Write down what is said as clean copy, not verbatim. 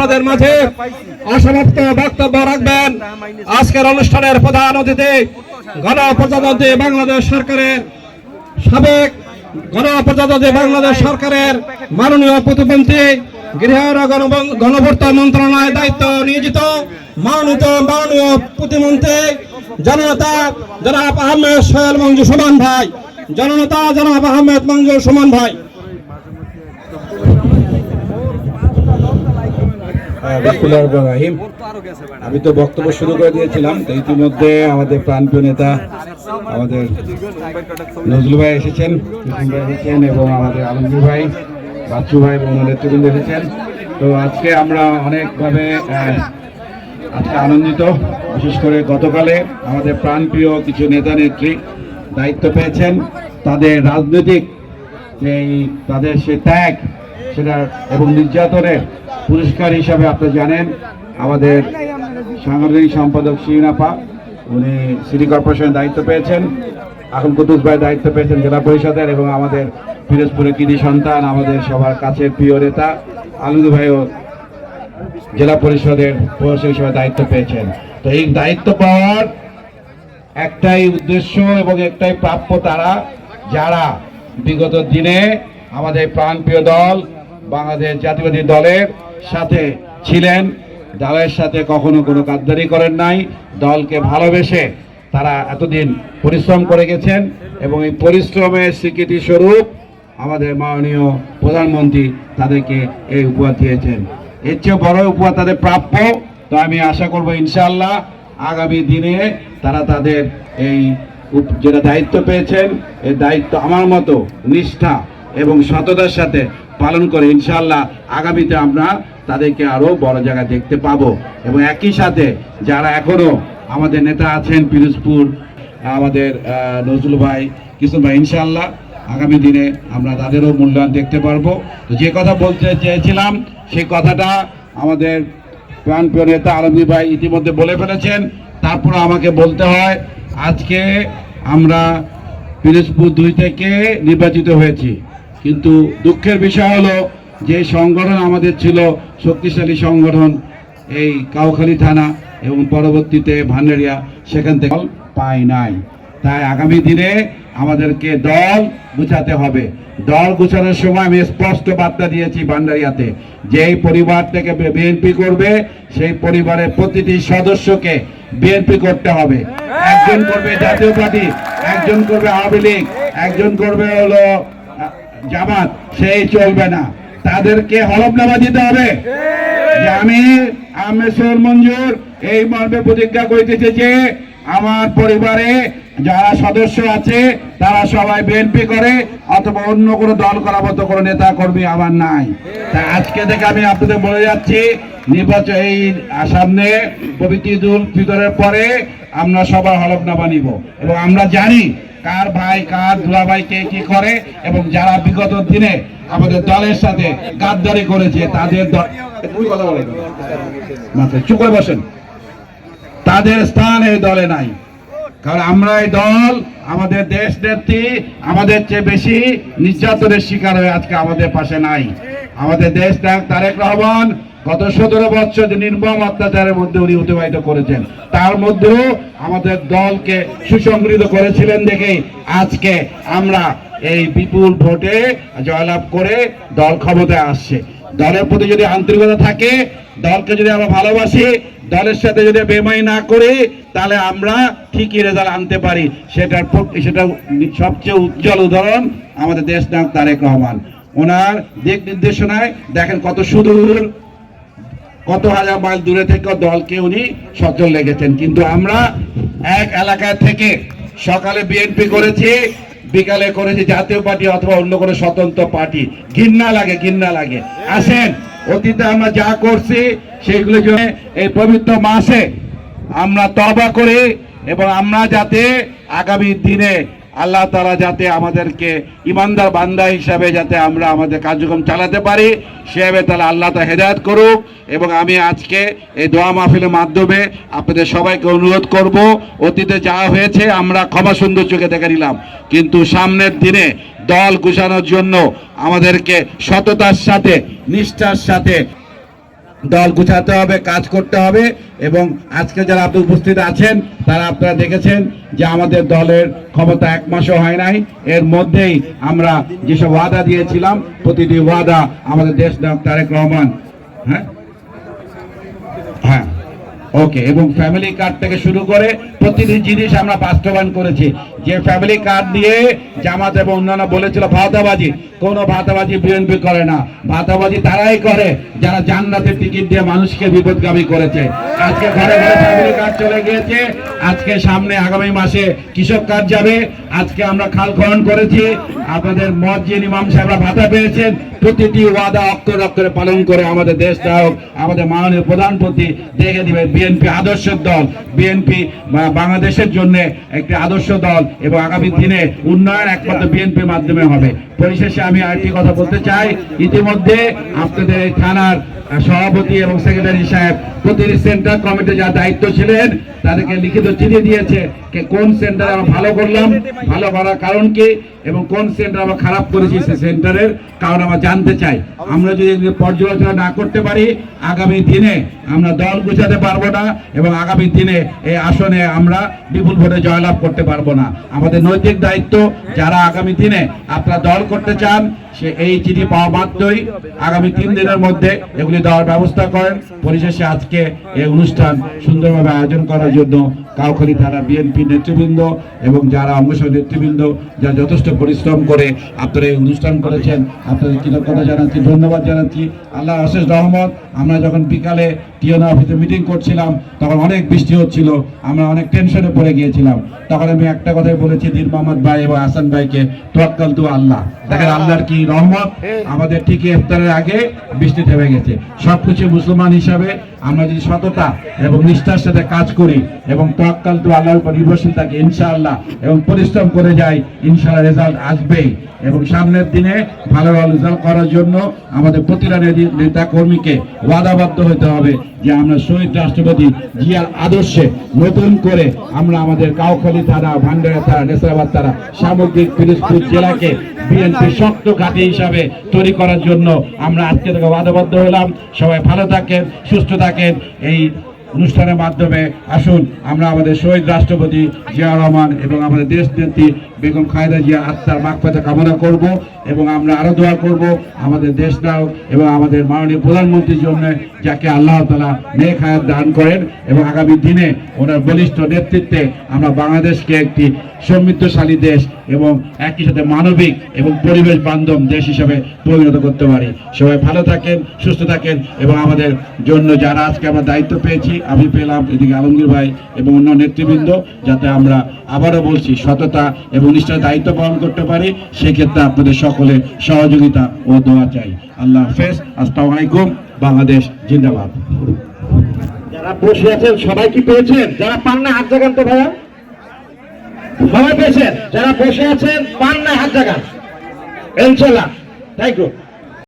আপনাদের মাঝে অসমাপ্ত বক্তব্য রাখবেন আজকের অনুষ্ঠানের প্রধান অতিথি গণপ্রজাতন্ত্রী বাংলাদেশ সরকারের সাবেক গণপ্রজাতন্ত্রী বাংলাদেশ সরকারের মাননীয় প্রতিমন্ত্রী গৃহ গণপূর্ত মন্ত্রণালয়ের দায়িত্ব নিয়োজিত মাননীয় প্রতিমন্ত্রী জননেতা জনাব আহমেদ সোহেল মঞ্জু সুমন ভাই। জননেতা জনাব আহমেদ মঞ্জু সুমন ভাই। আমি তো বক্তব্য শুরু করে দিয়েছিলাম, তো ইতিমধ্যে আমাদের প্রাণপ্রিয় নেতা আমাদের নজরুল ভাই এসেছেন এবং আমাদের আলমগীর ভাই, বাচ্চু ভাই এবং নেতৃবৃন্দ এসেছেন। তো আজকে আমরা অনেকভাবে আজকে আনন্দিত, বিশেষ করে গতকালে আমাদের প্রাণপ্রিয় কিছু নেতা নেত্রী দায়িত্ব পেয়েছেন। তাদের রাজনৈতিক তাদের সে ত্যাগ সেটা এবং নির্যাতনের পুরস্কার হিসাবে আপনারা জানেন আমাদের সাংগঠনিক সম্পাদক শিরিনাপা উনি সিটি কর্পোরেশনের দায়িত্ব পেয়েছেন, এখন কুতুস ভাই দায়িত্ব পেয়েছেন জেলা পরিষদের, এবং আমাদের পিরোজপুরের কৃতি সন্তান আমাদের সবার কাছের প্রিয় নেতা আলমগীর ভাইও জেলা পরিষদের প্রশাসক হিসেবে দায়িত্ব পেয়েছেন। তো এই দায়িত্ব পাওয়ার একটাই উদ্দেশ্য এবং একটাই প্রাপ্য তারা যারা বিগত দিনে আমাদের প্রাণপ্রিয় দল বাংলাদেশ জাতীয়বাদী দলের সাথে ছিলেন, দলের সাথে কখনো কোনো গাদ্দারি করেন নাই, দলকে ভালোবেসে তারা এতদিন পরিশ্রম করে গেছেন এবং এই পরিশ্রমের স্বীকৃতি স্বরূপ আমাদের মাননীয় প্রধানমন্ত্রী তাদেরকে এই উপহার দিয়েছেন। এর চেয়ে বড় উপহার তাদের প্রাপ্য। তো আমি আশা করব ইনশাআল্লাহ আগামী দিনে তারা তাদের এই যেটা দায়িত্ব পেয়েছেন এই দায়িত্ব আমার মতো নিষ্ঠা এবং সততার সাথে পালন করে ইনশাআল্লাহ আগামীতে আমরা তাদেরকে আরো বড় জায়গায় দেখতে পাবো। এবং একই সাথে যারা এখনো আমাদের নেতা আছেন পিরোজপুর আমাদের নজরুল ভাই, কিশোর ভাই, ইনশাআল্লাহ আগামী দিনে আমরা তাদেরও মূল্যায়ন দেখতে পারবো। তো যে কথা বলতে চেয়েছিলাম সেই কথাটা আমাদের প্রাণপ্রিয় নেতা আলমগীর ভাই ইতিমধ্যে বলে ফেলেছেন। তারপর আমাকে বলতে হয় আজকে আমরা পিরোজপুর 2 থেকে নির্বাচিত হয়েছি, কিন্তু দুঃখের বিষয় হলো যে সংগঠন আমাদের ছিল শক্তিশালী সংগঠন এই কাউখালী থানা এবং পরবর্তীতে ভান্ডারিয়া, সেখান থেকে পাই নাই। তাই আগামী দিনে আমাদেরকে দল গুছাতে হবে। দল গুছানোর সময় আমি স্পষ্ট বার্তা দিয়েছি ভান্ডারিয়াতে, যেই পরিবার থেকে বিএনপি করবে সেই পরিবারের প্রতিটি সদস্যকে বিএনপি করতে হবে। একজন করবে জাতীয় পার্টি, একজন করবে আওয়ামী লীগ, একজন করবে হলো জামাত, সেই চলবে না। তাদেরকে হলফনামা দিতে হবে যে আমি আহমেদ সোহেল মঞ্জুর এই মর্মে প্রতিজ্ঞা করিতেছি যে আমার পরিবারে যারা সদস্য আছে তারা সবাই বিএনপি করে অথবা অন্য কোনো দল করার মতো কোনো নেতা কর্মী আমার নাই। তাই আজকে থেকে আমি আপনাদের বলে যাচ্ছি নির্বাচন এই সামনে পবিত্র ঈদুল ফিতরের পরে আমরা সবার হলফনামা নিব এবং আমরা জানি কার ভাই কার দুলাভাই কে কি করে, এবং যারা বিগত দিনে আমাদের দলের সাথে গাদ্দারি করেছে তাদের চুপ করে বসেন, তাদের স্থান এই দলে নাই। কারণ আমরা এই দল আমাদের দেশ নেত্রী আমাদের চেয়ে বেশি নির্যাতনের শিকার হয়ে আজকে আমাদের পাশে নাই। আমাদের দেশ নায়ক তারেক রহমান গত 17 বছর নির্মম অত্যাচারের মধ্যে উনি অতিবাহিত করেছেন, তার মধ্যেও আমাদের দলকে সুসংগঠিত করেছিলেন দেখেই আজকে আমরা এই বিপুল ভোটে জয়লাভ করে দল ক্ষমতায় আসছে। দলের প্রতি যদি আন্তরিকতা থাকে, দলকে যদি আমরা ভালোবাসি, দলের সাথে যদি বেমাই না করি, তাহলে আমরা ঠিকই রেজাল্ট আনতে পারি। সেটা সবচেয়ে উজ্জ্বল উদাহরণ আমাদের দেশ নায়ক তারেক রহমান। ওনার দিক নির্দেশনায় দেখেন কত সুদূর, কত হাজার মাইল দূরে থেকে দলকে উনি সচল লেগেছেন। কিন্তু আমরা এক এলাকায় থেকে সকালে বিএনপি করেছি, বিকালে করেছি জাতীয় পার্টি অথবা অন্য কোনো স্বতন্ত্র পার্টি। ঘৃণা লাগে। আসেন অতীতে আমরা যা করছি সেগুলো জন্য এই পবিত্র মাসে আমরা তওবা করি এবং আমরা যাতে আগামী দিনে আল্লাহ তাআলা যাতে আমাদেরকে ইমানদার বান্দা হিসাবে যাতে আমরা আমাদের কার্যক্রম চালাতে পারি সেভাবে তাহলে আল্লাহ তাআলা হেদায়েত করুক। এবং আমি আজকে এই দোয়া মাহফিলের মাধ্যমে আপনাদের সবাইকে অনুরোধ করব, অতীতে যা হয়েছে আমরা ক্ষমা সুন্দর চোখে দেখে নিলাম, কিন্তু সামনের দিনে দল গুছানোর জন্য আমাদেরকে সততার সাথে নিষ্ঠার সাথে দল গুছাতে হবে, কাজ করতে হবে। এবং আজকে যারা আপনি উপস্থিত আছেন তারা আপনারা দেখেছেন যে আমাদের দলের ক্ষমতা 1 মাসও হয় নাই, এর মধ্যেই আমরা যেসব ওয়াদা দিয়েছিলাম প্রতিটি ওয়াদা আমাদের দেশ নায়ক তারেক রহমান হ্যাঁ ওকে এবং ফ্যামিলি কার্ড থেকে শুরু করে প্রতিটি জিনিস আমরা বাস্তবায়ন করেছি। যে ফ্যামিলি কার্ড দিয়ে জামাত এবং অন্যান্য বলেছিল ভাতাবাজি, কোনো ভাতাবাজি বিএনপি করে না। ভাতাবাজি তারাই করে যারা জান্নাতের টিকিট দিয়ে মানুষকে বিপদগামী করেছে। আজকে ঘরে ঘরে ফ্যামিলি কার্ড চলে গিয়েছে। আজকে সামনে আগামী মাসে কৃষক কার্ড যাবে। আজকে আমরা খাল খনন করেছি, আপনাদের মসজিদ ইমাম সাহেবরা ভাতা পেয়েছেন। প্রতিটি ওয়াদা অক্ষরে অক্ষরে পালন করে আমাদের দেশ নায়ক আমাদের মাননীয় প্রধানমন্ত্রী দেখে দিবে বিএনপি আদর্শের দল। বিএনপি বাংলাদেশের জন্য একটি আদর্শ দল এবং আগামী দিনে উন্নয়ন একমাত্র বিএনপির মাধ্যমে হবে। পরিশেষে আমি আরেকটি কথা বলতে চাই, ইতিমধ্যে আপনাদের এই থানার সভাপতি এবং সেক্রেটারি সাহেব প্রতিটি সেন্টার কমিটি যার দায়িত্ব ছিলেন তাদেরকে লিখিত চিঠি দিয়েছে কোন সেন্টারে আমরা ভালো করলাম, ভালো করার কারণ কি, এবং কোন সেন্টার আমরা খারাপ করেছি সেই সেন্টারের কারণ আমরা জানতে চাই। আমরা যদি পর্যালোচনা না করতে পারি আগামী দিনে আমরা দল গুছাতে পারবো না এবং আগামী দিনে এই আসনে আমরা বিপুল ভোটে জয়লাভ করতে পারবো না। আমাদের নৈতিক দায়িত্ব, যারা আগামী দিনে আপনারা দল করতে চান সে এই চিঠি পাওয়া মাত্রই আগামী 3 দিনের মধ্যে এগুলি দেওয়ার ব্যবস্থা করেন। পরিশেষে আজকে এই অনুষ্ঠান সুন্দরভাবে আয়োজন করার জন্য কাউখালী থানা বিএনপি নেতৃবৃন্দ এবং যারা অংশ নেতৃবৃন্দ যারা যথেষ্ট পরিশ্রম করে আপনারা এই অনুষ্ঠান করেছেন, আপনাদের কৃতজ্ঞতা জানাচ্ছি, ধন্যবাদ জানাচ্ছি। আল্লাহ অশেষ রহমত। আমরা যখন বিকালে টিএনএ অফিসে মিটিং করছিলাম তখন অনেক বৃষ্টি হচ্ছিল, আমরা অনেক টেনশনে পড়ে গিয়েছিলাম। তখন আমি একটা কথাই বলেছি দীর মোহাম্মদ ভাই এবং হাসান ভাইকে, তাওয়াক্কাল তু আল্লাহ। দেখেন আল্লাহর কি রহমত, আমাদের ঠিক ইফতারের আগে বৃষ্টি থেমে গেছে। সবকিছু মুসলমান হিসাবে আমরা যদি সততা এবং নিষ্ঠার সাথে কাজ করি এবং তাওয়াক্কাল তু আল্লাহর উপর নির্ভরশীল থাকি ইনশাআল্লাহ এবং পরিশ্রম করে যাই ইনশাআল্লাহ রেজাল্ট আসবেই। এবং সামনের দিনে ভালো রেজাল্ট করার জন্য আমাদের প্রতিটা নেতা কর্মীকে ওয়াদাবদ্ধ হতে হবে যে আমরা শহীদ রাষ্ট্রপতি জিয়ার আদর্শে নতুন করে আমরা আমাদের কাউখালী থানা, ভান্ডারিয়া থানা, নেসরাবাদ থানা, সামগ্রিক পিরোজপুর জেলাকে বিএনপি শক্ত ঘাঁটি হিসাবে তৈরি করার জন্য আমরা আজকে থেকে ওয়াদাবদ্ধ হলাম। সবাই ভালো থাকেন, সুস্থ থাকেন। এই অনুষ্ঠানের মাধ্যমে আসুন আমরা আমাদের শহীদ রাষ্ট্রপতি জিয়া রহমান এবং আমাদের দেশ নেত্রী বেগম খালেদা জিয়া আত্মার মাগফিরাত কামনা করব এবং আমরা আরো দোয়া করব আমাদের দেশ নায়ক এবং আমাদের মাননীয় প্রধানমন্ত্রীর জন্য, যাকে আল্লাহ তাআলা নেক হায়াত দান করেন এবং আগামী দিনে ওনার বলিষ্ঠ নেতৃত্বে আমরা বাংলাদেশকে একটি সমৃদ্ধশালী দেশ এবং একই সাথে মানবিক এবং পরিবেশ বান্ধব দেশ হিসাবে পরিণত করতে পারি। সবাই ভালো থাকেন, সুস্থ থাকেন এবং আমাদের জন্য যারা আজকে আমরা দায়িত্ব পেয়েছি, আমি পেলাম, এদিকে আলমগীর ভাই এবং অন্য নেতৃবৃন্দ, যাতে আমরা আবারও বলছি সততা এবং নিষ্ঠার দায়িত্ব পালন করতে পারি। সেক্ষেত্রে আপনাদের সকলে সহযোগিতা ও দোয়া চাই। আল্লাহ হাফেজ। আসসালামু আলাইকুম। বাংলাদেশ জিন্দাবাদ। যারা বসে আছেন সবাই কি পেয়েছেন? যারা পান না হাত জাগান তো ভাইয়া। সবাই পেয়েছেন? যারা বসে আছেন পান না হাত জাগান। ইনশাআল্লাহ। Thank you.